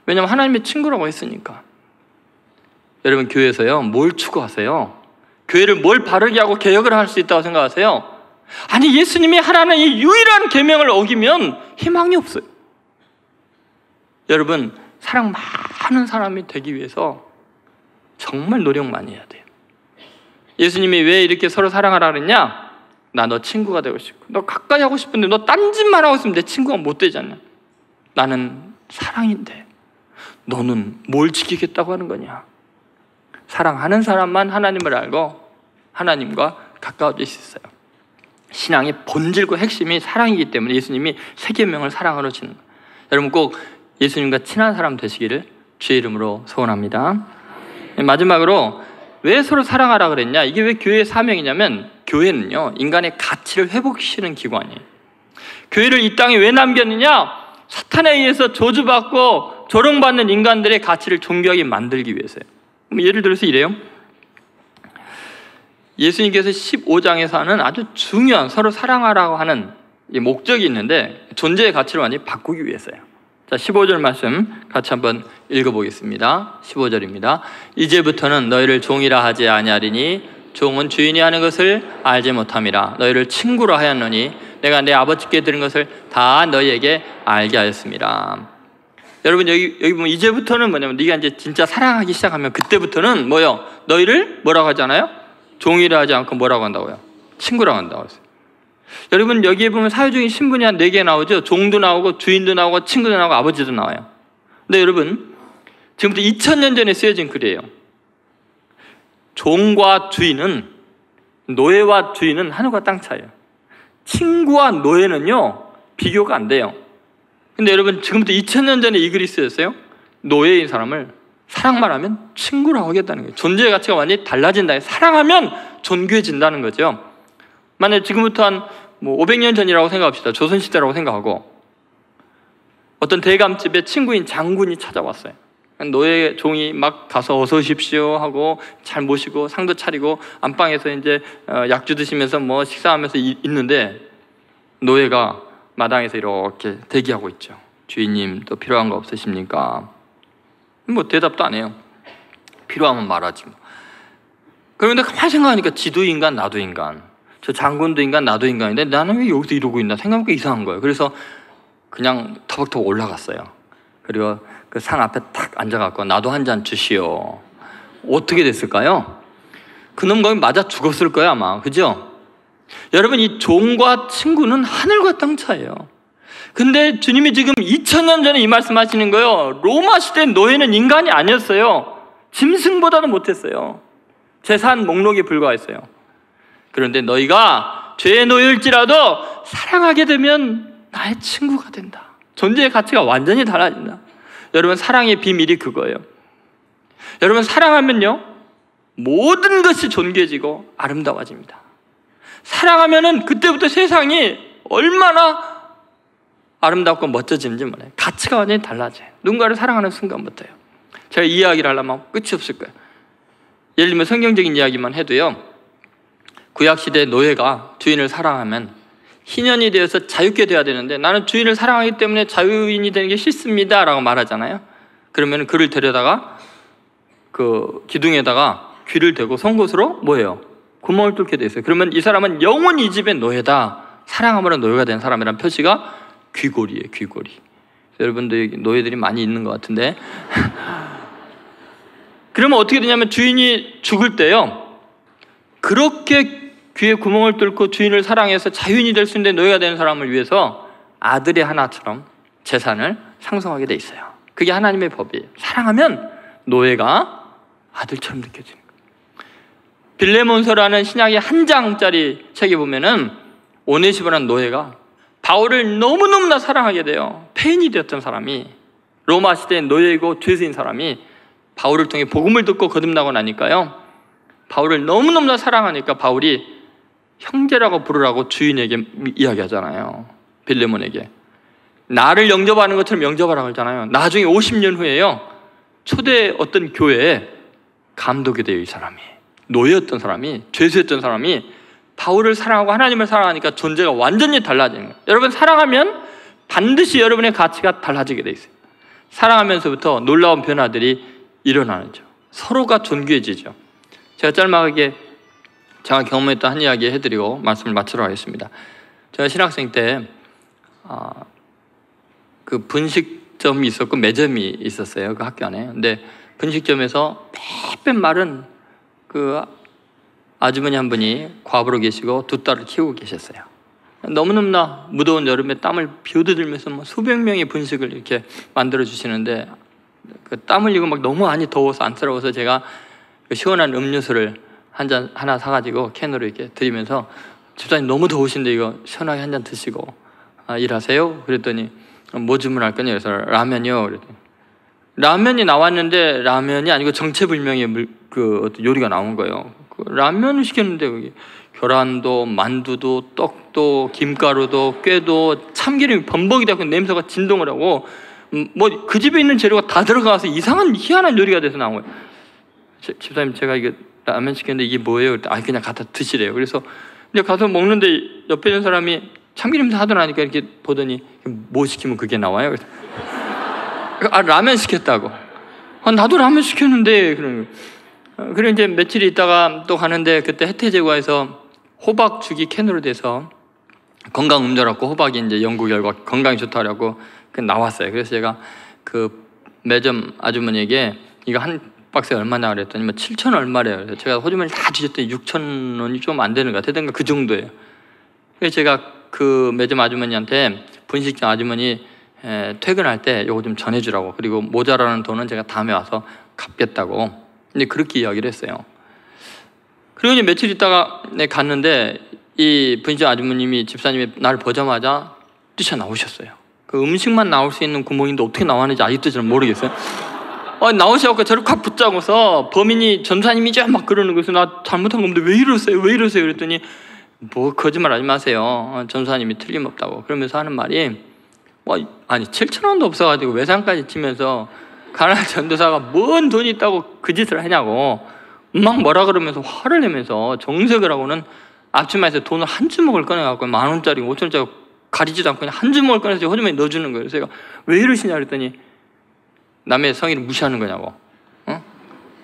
Speaker 1: 왜냐하면 하나님의 친구라고 했으니까. 여러분, 교회에서요, 뭘 추구하세요? 교회를 뭘 바르게 하고 개혁을 할 수 있다고 생각하세요? 아니, 예수님이 하라는 이 유일한 계명을 어기면 희망이 없어요. 여러분, 사랑 많은 사람이 되기 위해서 정말 노력 많이 해야 돼요. 예수님이 왜 이렇게 서로 사랑하라 그랬냐? 나 너 친구가 되고 싶고, 너 가까이 하고 싶은데 너 딴 짓만 하고 있으면 내 친구가 못 되잖냐. 나는 사랑인데 너는 뭘 지키겠다고 하는 거냐. 사랑하는 사람만 하나님을 알고 하나님과 가까워질 수 있어요. 신앙의 본질과 핵심이 사랑이기 때문에 예수님이 세 계명을 사랑으로 지는 거예요. 여러분, 꼭 예수님과 친한 사람 되시기를 주의 이름으로 소원합니다. 마지막으로, 왜 서로 사랑하라 그랬냐? 이게 왜 교회의 사명이냐면, 교회는요, 인간의 가치를 회복시키는 기관이에요. 교회를 이 땅에 왜 남겼느냐? 사탄에 의해서 저주받고 조롱받는 인간들의 가치를 존귀하게 만들기 위해서요. 예를 들어서 이래요. 예수님께서 15장에서 하는 아주 중요한 서로 사랑하라고 하는 목적이 있는데, 존재의 가치를 완전히 바꾸기 위해서요. 자, 15절 말씀 같이 한번 읽어보겠습니다. 15절입니다. 이제부터는 너희를 종이라 하지 아니하리니 종은 주인이 하는 것을 알지 못함이라. 너희를 친구로 하였노니 내가 내 아버지께 들은 것을 다 너희에게 알게 하였습니다. 여러분, 여기 보면 이제부터는 뭐냐면, 네가 이제 진짜 사랑하기 시작하면 그때부터는 뭐요? 너희를 뭐라고 하잖아요? 종이라 하지 않고 뭐라고 한다고요? 친구라고 한다고 했어요. 여러분, 여기에 보면 사회적인 신분이 한 4개 나오죠. 종도 나오고 주인도 나오고 친구도 나오고 아버지도 나와요. 근데 여러분, 지금부터 2000년 전에 쓰여진 글이에요. 종과 주인은, 노예와 주인은 하늘과 땅 차이예요. 친구와 노예는요, 비교가 안 돼요. 근데 여러분, 지금부터 2000년 전에 이 글이 쓰였어요. 노예인 사람을 사랑만 하면 친구라고 하겠다는 거예요. 존재의 가치가 완전히 달라진다. 사랑하면 존귀해진다는 거죠. 만약에 지금부터 한 500년 전이라고 생각합시다. 조선시대라고 생각하고 어떤 대감집에 친구인 장군이 찾아왔어요. 노예 종이 막 가서 어서 오십시오 하고 잘 모시고 상도 차리고 안방에서 이제 약주 드시면서 뭐 식사하면서 있는데, 노예가 마당에서 이렇게 대기하고 있죠. 주인님, 또 필요한 거 없으십니까? 뭐 대답도 안 해요. 필요하면 말하지 뭐. 그런데 가만히 생각하니까 지도 인간, 나도 인간, 저 장군도 인간, 나도 인간인데 나는 왜 여기서 이러고 있나 생각해보니까 이상한 거예요. 그래서 그냥 터벅터벅 올라갔어요. 그리고 그 상 앞에 탁 앉아갖고 나도 한 잔 주시오. 어떻게 됐을까요? 그놈 거기 맞아 죽었을 거야 아마. 그죠? 여러분, 이 종과 친구는 하늘과 땅 차이예요. 근데 주님이 지금 2000년 전에 이 말씀하시는 거예요. 로마 시대 노예는 인간이 아니었어요. 짐승보다도 못했어요. 재산 목록에 불과했어요. 그런데 너희가 죄의 노예일지라도 사랑하게 되면 나의 친구가 된다. 존재의 가치가 완전히 달라진다. 여러분, 사랑의 비밀이 그거예요. 여러분, 사랑하면요, 모든 것이 존귀해지고 아름다워집니다. 사랑하면은 그때부터 세상이 얼마나 아름답고 멋져지는지 몰라요. 가치가 완전히 달라져요. 누군가를 사랑하는 순간부터요. 제가 이 이야기를 하려면 끝이 없을 거예요. 예를 들면 성경적인 이야기만 해도요, 구약시대 노예가 주인을 사랑하면 희년이 되어서 자유케 돼야 되는데, 나는 주인을 사랑하기 때문에 자유인이 되는 게 싫습니다 라고 말하잖아요. 그러면 그를 데려다가 그 기둥에다가 귀를 대고 송곳으로 뭐예요? 구멍을 뚫게 돼 있어요. 그러면 이 사람은 영원히 이 집의 노예다, 사랑함으로 노예가 된 사람이란 표시가 귀고리예요. 귀고리. 여러분들 여기 노예들이 많이 있는 것 같은데 그러면 어떻게 되냐면, 주인이 죽을 때요, 그렇게 귀에 구멍을 뚫고 주인을 사랑해서 자유인이 될 수 있는 노예가 되는 사람을 위해서 아들의 하나처럼 재산을 상속하게 돼 있어요. 그게 하나님의 법이에요. 사랑하면 노예가 아들처럼 느껴지는 거예요. 빌레몬서라는 신약의 한 장짜리 책에 보면은 오네시모라는 노예가 바울을 너무너무나 사랑하게 돼요. 폐인이 되었던 사람이, 로마 시대의 노예이고 죄수인 사람이 바울을 통해 복음을 듣고 거듭나고 나니까요, 바울을 너무너무나 사랑하니까 바울이 형제라고 부르라고 주인에게 이야기하잖아요. 빌레몬에게 나를 영접하는 것처럼 영접하라고 하잖아요. 나중에 50년 후에요, 초대 어떤 교회에 감독이 돼요. 이 사람이, 노예였던 사람이, 죄수였던 사람이 바울을 사랑하고 하나님을 사랑하니까 존재가 완전히 달라지는 거예요. 여러분, 사랑하면 반드시 여러분의 가치가 달라지게 돼 있어요. 사랑하면서부터 놀라운 변화들이 일어나는 거죠. 서로가 존귀해지죠. 제가 짤막하게 제가 경험했던 한 이야기 해드리고 말씀을 마치도록 하겠습니다. 제가 신학생 때 그 분식점이 있었고 매점이 있었어요. 그 학교 안에. 근데 분식점에서 빼빼 마른 그 아주머니 한 분이 과부로 계시고 두 딸을 키우고 계셨어요. 너무너무나 무더운 여름에 땀을 비오듯들면서 뭐 수백 명의 분식을 이렇게 만들어 주시는데, 그 땀 흘리고 막 너무 많이 더워서 안쓰러워서 제가 그 시원한 음료수를 한 잔 하나 사가지고 캔으로 이렇게 드리면서, 집사님 너무 더우신데 이거 시원하게 한 잔 드시고 일하세요? 그랬더니 뭐 주문할 거냐? 그래서 라면이요. 그랬더니 라면이 나왔는데 라면이 아니고 정체불명의 그 어떤 요리가 나온 거예요. 그 라면을 시켰는데 거기 계란도 만두도 떡도 김가루도 꾀도 참기름이 범벅이 되고 냄새가 진동을 하고, 뭐 그 집에 있는 재료가 다 들어가서 이상한 희한한 요리가 돼서 나온 거예요. 집사님, 제가 이게 라면 시켰는데 이게 뭐예요? 그랬더니 그냥 갖다 드시래요. 그래서 근데 가서 먹는데 옆에 있는 사람이 참기름 사더라니까 이렇게 보더니 뭐 시키면 그게 나와요? 그래서 라면 시켰다고. 나도 라면 시켰는데. 그리고 이제 며칠 있다가 또 가는데, 그때 해태제과에서 호박죽이 캔으로 돼서 건강 음료라고, 호박이 이제 연구 결과 건강에 좋다라고 나왔어요. 그래서 제가 그 매점 아주머니에게 이거 한 박스에 얼마나 그랬더니 7,000원 얼마래요. 그래서 제가 호주머니 다 뒤졌더니 6,000원이 좀 안 되는 것 같아요. 그 정도예요. 그래서 제가 그 매점 아주머니한테, 분식점 아주머니 퇴근할 때 요거 좀 전해주라고, 그리고 모자라는 돈은 제가 다음에 와서 갚겠다고, 근데 그렇게 이야기를 했어요. 그리고 이제 며칠 있다가 갔는데 이 분식점 아주머님이, 집사님이 나를 보자마자 뛰쳐나오셨어요. 그 음식만 나올 수 있는 구멍인데 어떻게 나왔는지 아직도 저는 모르겠어요. 나오셔서 저를 콱 붙잡고서, 범인이 전사님이죠 막 그러는 거예요. 나 잘못한 건데 왜 이러세요? 왜 이러세요? 그랬더니 뭐 거짓말 하지 마세요. 전사님이 틀림없다고. 그러면서 하는 말이, 아니 7,000원도 없어가지고 외상까지 치면서 가난한 전도사가 뭔 돈이 있다고 그 짓을 하냐고 막 뭐라 그러면서 화를 내면서 정색을 하고는 앞치마에서 돈을 한 주먹을 꺼내갖고 10,000원짜리 5,000원짜리 가리지도 않고 그냥 한 주먹을 꺼내서 호주머니에 넣어주는 거예요. 그래서 제가 왜 이러시냐 그랬더니 남의 성의를 무시하는 거냐고,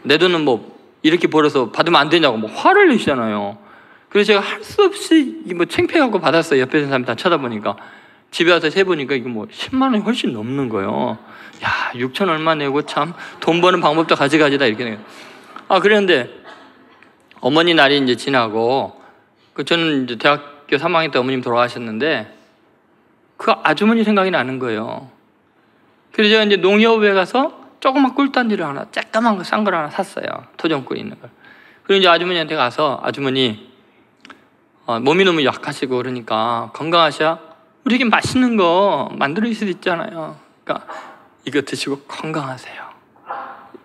Speaker 1: 내 돈은 뭐 이렇게 벌어서 받으면 안 되냐고 뭐 화를 내시잖아요. 그래서 제가 할 수 없이 뭐 창피해갖고 받았어요. 옆에 있는 사람이 다 쳐다보니까. 집에 와서 세보니까 이거 뭐 10만 원이 훨씬 넘는 거예요. 야, 6천 얼마 내고 참 돈 버는 방법도 가지가지다 이렇게. 그랬는데 어머니 날이 이제 지나고, 저는 이제 대학교 3학년 때 어머님 돌아가셨는데 그 아주머니 생각이 나는 거예요. 그래서 제가 이제 농협에 가서 조그만 꿀단지를 하나, 쬐까만 거 싼 걸 하나 샀어요. 토종꿀 있는 걸. 그리고 이제 아주머니한테 가서, 아주머니 몸이 너무 약하시고 그러니까 건강하셔? 우리에게 맛있는 거 만들어 수도 있잖아요. 그러니까 이거 드시고 건강하세요.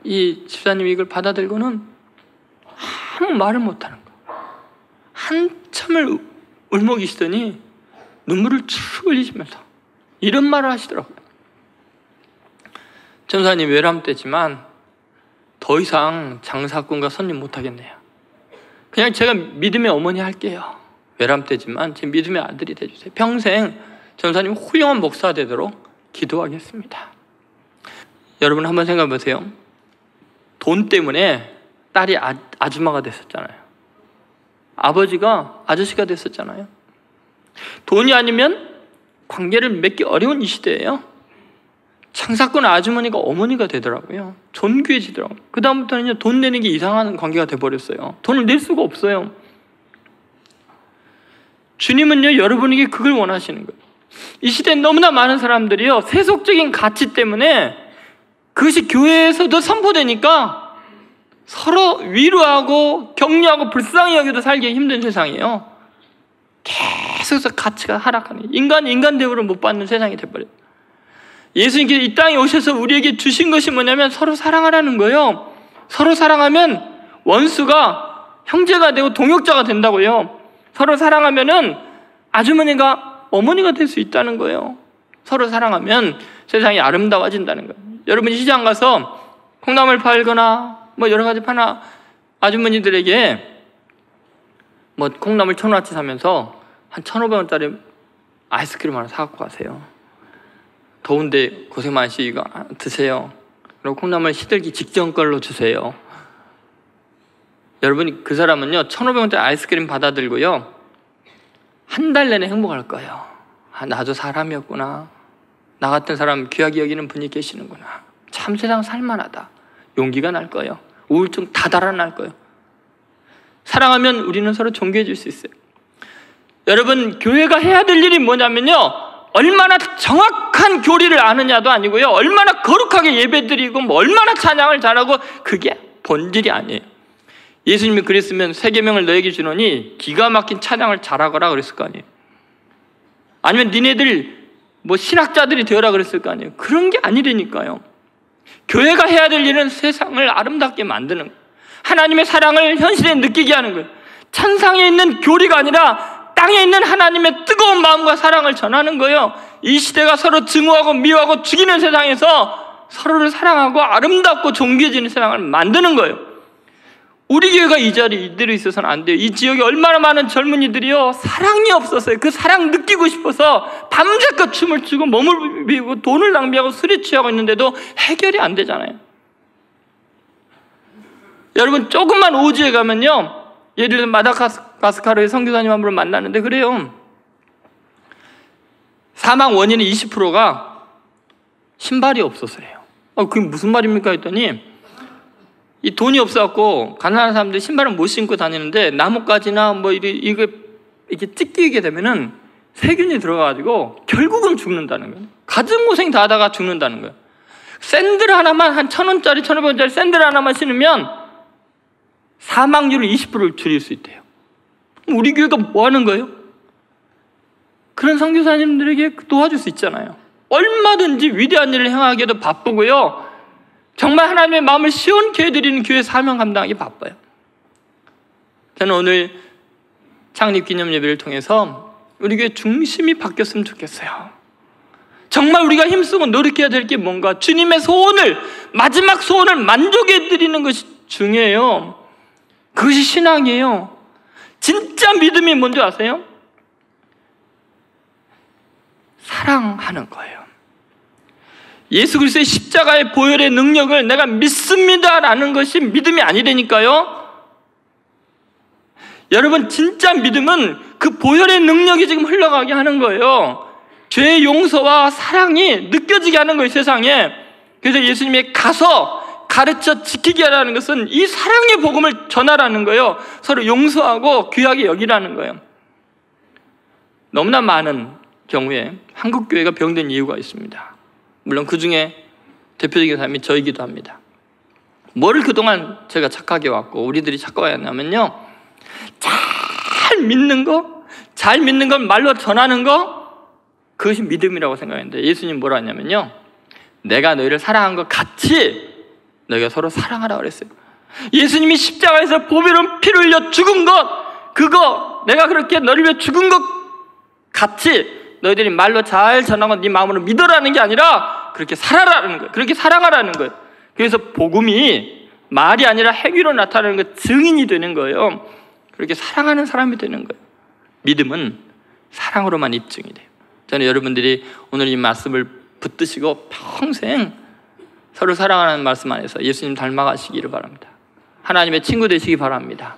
Speaker 1: 이 집사님이 이걸 받아들고는 아무 말을 못하는 거예요. 한참을 울먹이시더니 눈물을 쭉 흘리시면서 이런 말을 하시더라고요. 전사님 외람되지만 더 이상 장사꾼과 손님 못하겠네요. 그냥 제가 믿음의 어머니 할게요. 외람 때지만 제 믿음의 아들이 돼주세요. 평생 전사님 훌륭한 목사 되도록 기도하겠습니다. 여러분 한번 생각해 보세요. 돈 때문에 딸이 아줌마가 됐었잖아요. 아버지가 아저씨가 됐었잖아요. 돈이 아니면 관계를 맺기 어려운 이 시대예요. 장사꾼 아주머니가 어머니가 되더라고요. 존귀해지더라고요. 그 다음부터는 돈 내는 게 이상한 관계가 돼버렸어요. 돈을 낼 수가 없어요. 주님은요, 여러분에게 그걸 원하시는 거예요. 이 시대에 너무나 많은 사람들이요, 세속적인 가치 때문에 그것이 교회에서도 선포되니까 서로 위로하고 격려하고 불쌍히 여기도 살기 힘든 세상이에요. 계속해서 가치가 하락하는, 인간 대우를 못 받는 세상이 돼버려요. 예수님께서 이 땅에 오셔서 우리에게 주신 것이 뭐냐면 서로 사랑하라는 거예요. 서로 사랑하면 원수가 형제가 되고 동역자가 된다고요. 서로 사랑하면은 아주머니가 어머니가 될 수 있다는 거예요. 서로 사랑하면 세상이 아름다워진다는 거예요. 여러분이 시장 가서 콩나물 팔거나 뭐 여러 가지 파나 아주머니들에게 뭐 콩나물 1,000원어치 사면서 한 1,500원짜리 아이스크림 하나 사갖고 가세요. 더운데 고생 많으시고 드세요. 그리고 콩나물 시들기 직전 걸로 주세요. 여러분이 그 사람은요 1,500원짜리 아이스크림 받아들고요 한 달 내내 행복할 거예요. 아, 나도 사람이었구나. 나 같은 사람 귀하게 여기는 분이 계시는구나. 참 세상 살만하다. 용기가 날 거예요. 우울증 다 달아날 거예요. 사랑하면 우리는 서로 존귀해 줄 수 있어요. 여러분, 교회가 해야 될 일이 뭐냐면요, 얼마나 정확한 교리를 아느냐도 아니고요, 얼마나 거룩하게 예배드리고 뭐 얼마나 찬양을 잘하고, 그게 본질이 아니에요. 예수님이 그랬으면 세 계명을 너에게 주노니 기가 막힌 찬양을 잘하거라 그랬을 거 아니에요. 아니면 니네들 뭐 신학자들이 되어라 그랬을 거 아니에요. 그런 게 아니라니까요. 교회가 해야 될 일은 세상을 아름답게 만드는 거예요. 하나님의 사랑을 현실에 느끼게 하는 거예요. 천상에 있는 교리가 아니라 땅에 있는 하나님의 뜨거운 마음과 사랑을 전하는 거예요. 이 시대가 서로 증오하고 미워하고 죽이는 세상에서 서로를 사랑하고 아름답고 존귀해지는 세상을 만드는 거예요. 우리 교회가 이 자리에 이대로 있어서는 안 돼요. 이 지역에 얼마나 많은 젊은이들이요 사랑이 없었어요. 그 사랑 느끼고 싶어서 밤새껏 춤을 추고 몸을 비우고 돈을 낭비하고 술에 취하고 있는데도 해결이 안 되잖아요. 여러분, 조금만 오지에 가면요, 예를 들어 마다가스카르의 선교사님 한 분을 만났는데 그래요, 사망 원인의 20%가 신발이 없어서예요. 그게 무슨 말입니까 했더니, 이 돈이 없어갖고 가난한 사람들이 신발을 못 신고 다니는데 나뭇가지나 뭐 이거 이렇게 찢기게 되면은 세균이 들어가가지고 결국은 죽는다는 거예요. 가진 고생 다 하다가 죽는다는 거예요. 샌들 하나만 한 1,000원짜리 1,500원짜리 샌들 하나만 신으면 사망률을 20%를 줄일 수 있대요. 우리 교회가 뭐 하는 거예요? 그런 선교사님들에게 도와줄 수 있잖아요. 얼마든지 위대한 일을 행하기에도 바쁘고요, 정말 하나님의 마음을 시원케 해드리는 교회 사명 감당하기 바빠요. 저는 오늘 창립 기념 예배를 통해서 우리 교회 중심이 바뀌었으면 좋겠어요. 정말 우리가 힘쓰고 노력해야 될 게 뭔가, 주님의 소원을, 마지막 소원을 만족해드리는 것이 중요해요. 그것이 신앙이에요. 진짜 믿음이 뭔지 아세요? 사랑하는 거예요. 예수 그리스도의 십자가의 보혈의 능력을 내가 믿습니다라는 것이 믿음이 아니라니까요. 여러분, 진짜 믿음은 그 보혈의 능력이 지금 흘러가게 하는 거예요. 죄의 용서와 사랑이 느껴지게 하는 거예요, 세상에. 그래서 예수님이 가서 가르쳐 지키게 하라는 것은 이 사랑의 복음을 전하라는 거예요. 서로 용서하고 귀하게 여기라는 거예요. 너무나 많은 경우에 한국교회가 병든 이유가 있습니다. 물론 그 중에 대표적인 사람이 저이기도 합니다. 뭐를 그동안 제가 착하게 왔고 우리들이 착각해 왔냐면요, 잘 믿는 걸 말로 전하는 거, 그것이 믿음이라고 생각했는데 예수님 뭐라 했냐면요, 내가 너희를 사랑한 것 같이 너희가 서로 사랑하라 그랬어요. 예수님이 십자가에서 보배로운 피를 흘려 죽은 것, 그거 내가 그렇게 너를 위해 죽은 것 같이 너희들이 말로 잘 전하고 네 마음으로 믿으라는 게 아니라 그렇게 살아라는 거예요. 그렇게 사랑하라는 거예요. 그래서 복음이 말이 아니라 행위로 나타나는 것, 증인이 되는 거예요. 그렇게 사랑하는 사람이 되는 거예요. 믿음은 사랑으로만 입증이 돼요. 저는 여러분들이 오늘 이 말씀을 붙드시고 평생 서로 사랑하는 말씀 안에서 예수님 닮아가시기를 바랍니다. 하나님의 친구 되시기 바랍니다.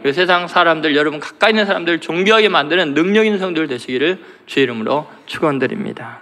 Speaker 1: 그리고 세상 사람들, 여러분 가까이 있는 사람들 존귀하게 만드는 능력 있는 성도들 되시기를 주의 이름으로 축원드립니다.